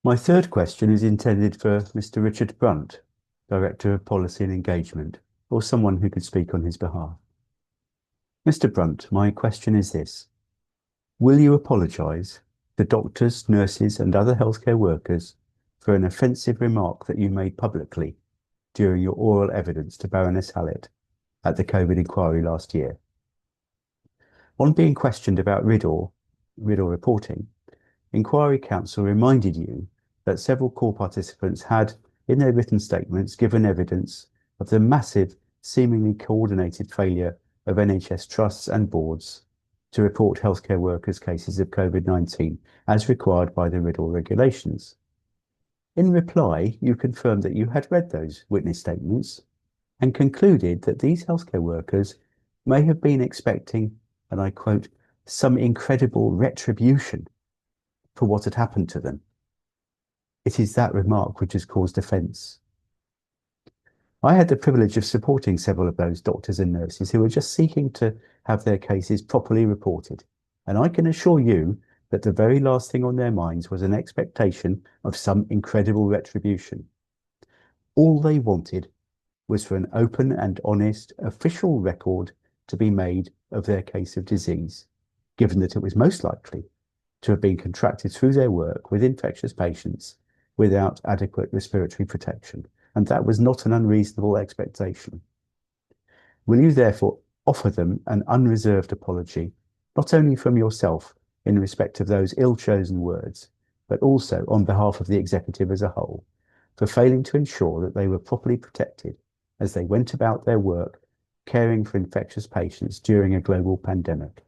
My third question is intended for Mr. Richard Brunt, Director of Policy and Engagement, or someone who could speak on his behalf. Mr. Brunt, my question is this. Will you apologise to doctors, nurses and other healthcare workers for an offensive remark that you made publicly during your oral evidence to Baroness Hallett at the COVID inquiry last year? On being questioned about riddle reporting, Inquiry Counsel reminded you that several call participants had, in their written statements, given evidence of the massive, seemingly coordinated failure of NHS trusts and boards to report healthcare workers' cases of COVID-19 as required by the riddle regulations. In reply, you confirmed that you had read those witness statements and concluded that these healthcare workers may have been expecting, and I quote, some incredible retribution for what had happened to them. It is that remark which has caused offence. I had the privilege of supporting several of those doctors and nurses who were just seeking to have their cases properly reported, and I can assure you that the very last thing on their minds was an expectation of some incredible retribution. All they wanted was for an open and honest official record to be made of their case of disease, given that it was most likely to have been contracted through their work with infectious patients without adequate respiratory protection, and that was not an unreasonable expectation. Will you therefore offer them an unreserved apology, not only from yourself in respect of those ill-chosen words, but also on behalf of the executive as a whole, for failing to ensure that they were properly protected as they went about their work caring for infectious patients during a global pandemic?